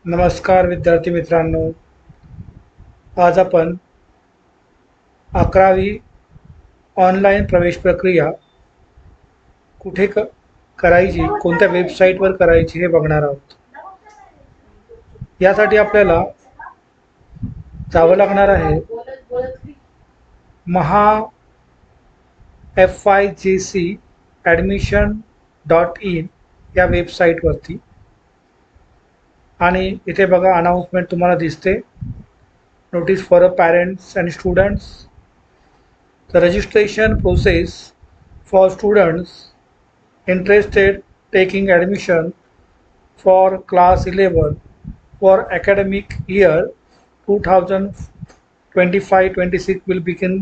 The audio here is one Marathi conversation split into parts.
नमस्कार विद्यार्थी मित्रांनो. आज आपण 11वी ऑनलाईन प्रवेश प्रक्रिया कुठे करायची, कोणत्या वेबसाईटवर करायची हे बघणार आहोत. यासाठी आपल्याला जावं लागणार आहे महा FYJC admission.in या वेबसाईटवरती. आणि इथे बघा अनाउन्समेंट तुम्हाला दिसते. Notice for parents and students. The registration process for students interested taking admission for class 11 for academic year 2025-26 will begin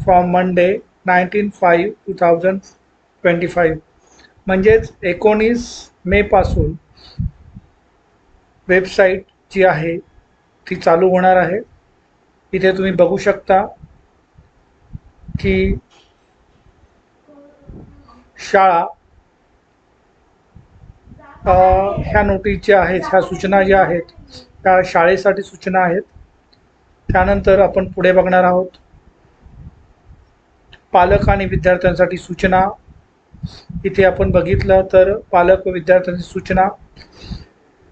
from Monday 19/5/2025. म्हणजेच 19 मे पासून वेबसाईट जी आहे ती चालू होणार आहे. इथे तुम्ही बघू शकता की शाळा ह्या नोटीस ज्या आहेत, ह्या सूचना ज्या आहेत त्या शाळेसाठी सूचना आहेत. त्यानंतर आपण पुढे बघणार आहोत पालक आणि विद्यार्थ्यांसाठी सूचना. इथे आपण बघितलं तर पालक व विद्यार्थ्यांची सूचना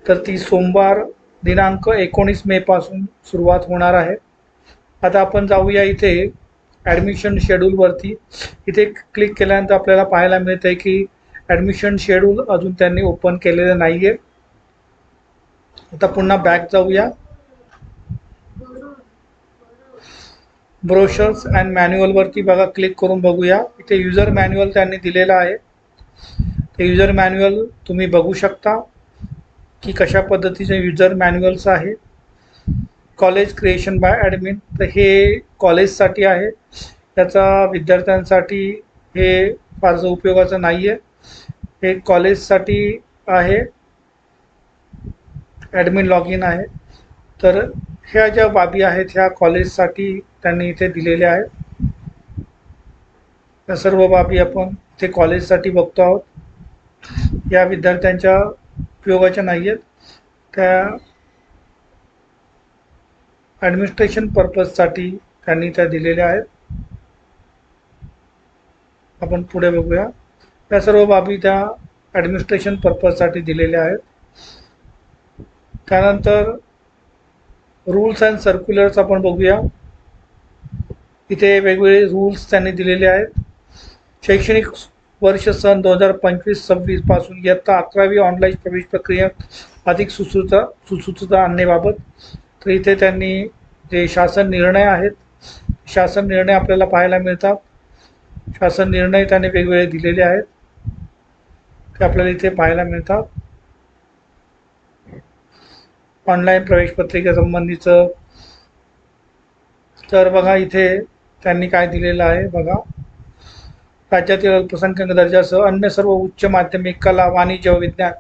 तर ती सोमवार दिनांक 19 मे पासून सुरुवात होणार आहे. आता आपण जाऊया इथे ॲडमिशन शेड्यूलवरती. इथे क्लिक केल्यानंतर आपल्याला पाहायला मिळतं आहे की ॲडमिशन शेड्यूल अजून त्यांनी ओपन केलेलं नाही आहे. आता पुन्हा बॅक जाऊया. ब्रोशर्स अँड मॅन्युअलवरती बघा, क्लिक करून बघूया. इथे युजर मॅन्युअल त्यांनी दिलेलं आहे. ते युजर मॅन्युअल तुम्ही बघू शकता की कशा पद्धतीचे युजर मॅन्युअल्स आहे. कॉलेज क्रिएशन बाय ॲडमिन, तर हे कॉलेजसाठी आहे. त्याचा विद्यार्थ्यांसाठी हे फारसं उपयोगाचं नाही आहे. हे कॉलेजसाठी आहे, ॲडमिन लॉग इन आहे. तर ह्या ज्या बाबी आहेत ह्या कॉलेजसाठी त्यांनी इथे दिलेल्या आहेत. या सर्व बाबी आपण इथे कॉलेजसाठी बघतो आहोत. या विद्यार्थ्यांच्या उपयोगाच्या नाही आहेत, त्या ॲडमिनिस्ट्रेशन पर्पजसाठी त्यांनी त्या दिलेल्या आहेत. आपण पुढे बघूया. या सर्व बाबी त्या ॲडमिनिस्ट्रेशन पर्पजसाठी दिलेल्या आहेत. त्यानंतर रूल्स अँड सर्क्युलर्स आपण बघूया. इथे वेगवेगळे रूल्स त्यांनी दिलेले आहेत. शैक्षणिक वर्ष सन 2025-26 पासून इयत्ता 11वी ऑनलाईन प्रवेश प्रक्रियेत अधिक सुसूत्रता आणण्याबाबत. तर इथे त्यांनी जे शासन निर्णय आहेत, शासन निर्णय आपल्याला पाहायला मिळतात. शासन निर्णय त्यांनी वेगवेगळे दिलेले आहेत, ते आपल्याला इथे पाहायला मिळतात. ऑनलाईन प्रवेश पत्रिकेसंबंधीचं तर बघा इथे त्यांनी काय दिलेलं आहे बघा. राज्यातील अल्पसंख्याक दर्जासह अन्य सर्व उच्च माध्यमिक, कला, वाणिज्य व विज्ञान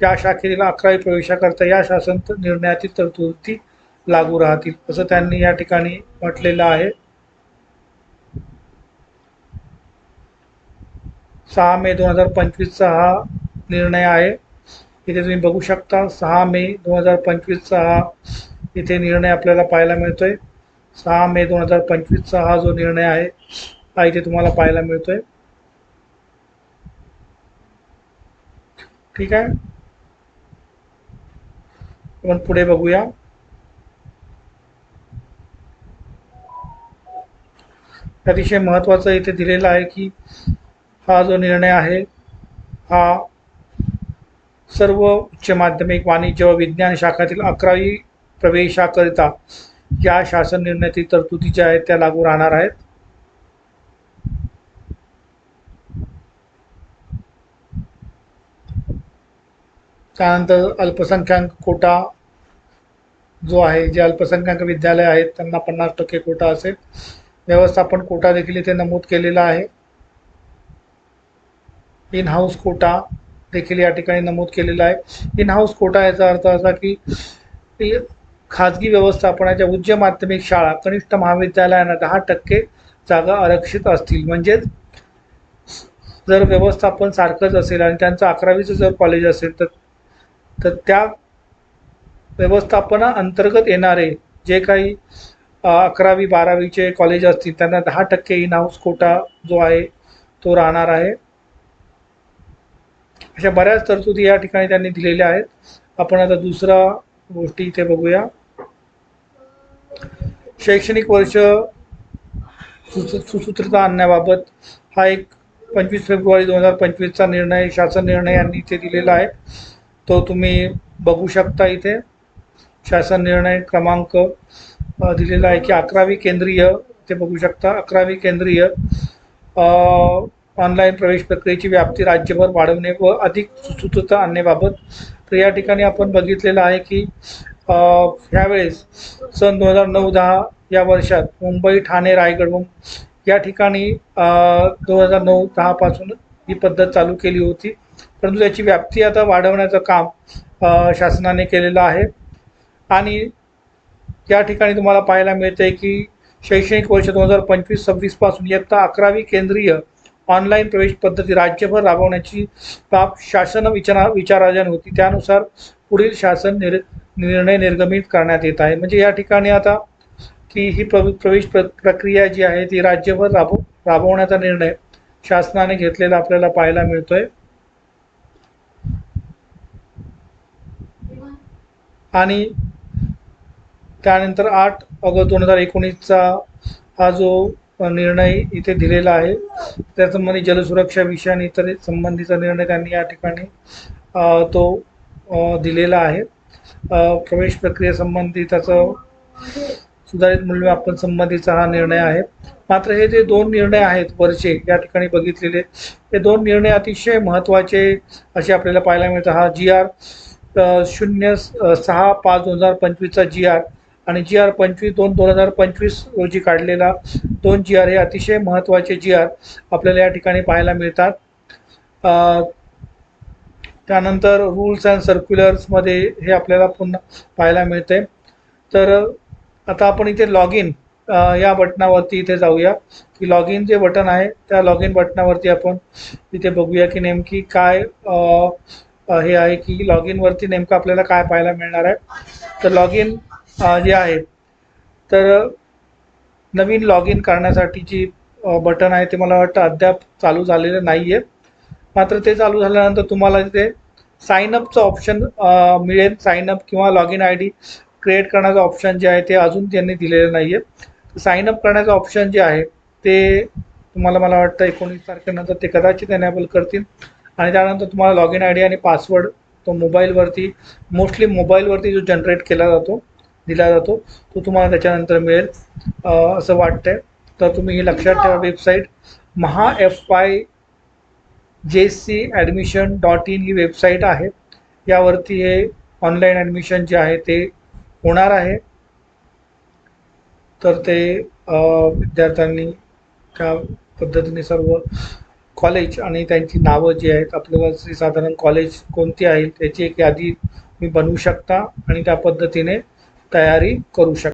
या शाखेतील 11वी प्रवेशाकरता या शासन निर्णयातील तरतुदी लागू राहतील, असं त्यांनी या ठिकाणी म्हटलेलं आहे. 6 मे 2025चा हा निर्णय आहे. इथे तुम्ही बघू शकता 6 मे 2025चा हा इथे निर्णय आपल्याला पाहायला मिळतोय. 6 मे 2025चा हा जो निर्णय आहे हा इथे तुम्हाला पाहायला मिळतोय. ठीक आहे, आपण पुढे बघूया. अतिशय महत्त्वाचं इथे दिलेलं आहे की हा जो निर्णय आहे हा सर्व उच्च माध्यमिक, वाणिज्य व विज्ञान शाखातील 11वी प्रवेशाकरिता या शासन निर्णयातील तरतुदी ज्या आहेत त्या लागू राहणार आहेत. त्यानंतर अल्पसंख्याक कोटा जो आहे, जे अल्पसंख्याक विद्यालय आहेत त्यांना 50% कोटा असेल. व्यवस्थापन कोटा देखील इथे नमूद केलेला आहे. इन हाऊस कोटा देखील या ठिकाणी नमूद केलेला आहे. इन हाऊस कोटा याचा अर्थ असा की खाजगी व्यवस्थापनाच्या उच्च माध्यमिक शाळा कनिष्ठ महाविद्यालयांना 10% जागा आरक्षित असतील. म्हणजेच जर व्यवस्थापन सारखंच असेल आणि त्यांचं 11वीचं जर कॉलेज असेल तर त्या व्यवस्थापना अंतर्गत येणारे जे काही 11वी-12वीचे कॉलेज असतील त्यांना 10% इन हाऊस कोटा जो आहे तो राहणार आहे. अशा बऱ्याच तरतुदी या ठिकाणी त्यांनी दिलेल्या आहेत. आपण आता दुसरा गोष्टी इथे बघूया. शैक्षणिक वर्ष सुसूत्रता आणण्याबाबत हा एक 25 फेब्रुवारी 2025चा निर्णय, शासन निर्णय यांनी इथे दिलेला आहे. तो तुम्ही बघू शकता. इथे शासन निर्णय क्रमांक दिलेला आहे की 11वी केंद्रीय, ते बघू शकता, 11वी केंद्रीय ऑनलाईन प्रवेश प्रक्रियेची व्याप्ती राज्यभर वाढवणे व अधिक सुसूत्रता आणण्याबाबत. तर या ठिकाणी आपण बघितलेलं आहे की ह्यावेळेस सन 2009-10 या वर्षात मुंबई, ठाणे, रायगड या ठिकाणी 2009-10 पासून ही पद्धत चालू केली होती, परंतु त्याची व्याप्ती आता वाढवण्याचं काम शासनाने केलेलं आहे. आणि या ठिकाणी तुम्हाला पाहायला मिळते की शैक्षणिक वर्ष 2025-26 पासून इयत्ता 11वी केंद्रीय ऑनलाईन प्रवेश पद्धती राज्यभर राबवण्याची बाब शासन विचाराधीन होती. त्यानुसार पुढील शासन निर्णय निर्गमित करण्यात येत आहे. म्हणजे या ठिकाणी आता की ही प्रवेश प्रक्रिया जी आहे ती राज्यभर राबवण्याचा निर्णय शासनाने घेतलेला आपल्याला पाहायला मिळतोय. आणि त्यानंतर 8 ऑगस्ट 2019चा हा जो निर्णय इथे दिलेला आहे त्यासंबंधी जलसुरक्षा विषय आणि इतर संबंधीचा निर्णय त्यांनी या ठिकाणी तो दिलेला आहे. प्रवेश प्रक्रियेसंबंधी त्याचं सुधारित मूल्यमापन संबंधीचा हा निर्णय आहे. मात्र हे जे 2 निर्णय आहेत वरचे या ठिकाणी बघितलेले, हे 2 निर्णय अतिशय महत्त्वाचे असे आपल्याला पाहायला मिळतात. हा GR 06/5/2025चा GR आणि GR 25/2/2025 रोजी काढलेला 2 GR हे अतिशय महत्त्वाचे GR आपल्याला या ठिकाणी पाहायला मिळतात. त्यानंतर रूल्स अँड सर्क्युलर्समध्ये हे आपल्याला पुन्हा पाहायला मिळते. तर आता आपण इथे लॉग इन या बटनावरती इथे जाऊया की लॉग इन जे बटन आहे त्या लॉग इन बटनावरती आपण इथे बघूया की नेमकी काय हे आहे की लॉग इनवरती नेमकं आपल्याला काय पाहायला मिळणार आहे. तर लॉग इन जे आहे तर नवीन लॉग इन करण्यासाठी जी बटन आहे ते मला वाटतं अद्याप चालू झालेलं नाही आहे. मात्र ते चालू झाल्यानंतर तुम्हाला इथे साईनअपचं ऑप्शन मिळेल. साईनअप किंवा लॉग इन ID क्रिएट करण्याचं ऑप्शन जे आहे ते अजून त्यांनी दिलेलं नाही आहे. साईनअप करण्याचं ऑप्शन जे आहे ते तुम्हाला मला वाटतं 19 तारखेनंतर ते कदाचित एनेबल करतील आणि त्यानंतर तुम्हाला लॉग इन ID आणि पासवर्ड तो मोबाईलवरती मोस्टली मोबाईलवरती जो जनरेट दिला जातो तो तुम्हाला त्याच्यानंतर मिळेल असं वाटतंय. तर तुम्ही हे लक्षात ठेवा. वेबसाईट mahafyjcadmission.in ही वेबसाईट आहे. यावरती हे ऑनलाईन ॲडमिशन जे आहे ते होणार आहे. तर ते विद्यार्थ्यांनी त्या पद्धतीने सर्व कॉलेज आणि त्यांची नावं जी आहेत आपल्याला साधारण कॉलेज कोणती आहे त्याची एक यादी तुम्ही बनवू शकता आणि त्या पद्धतीने तयारी करू शकता.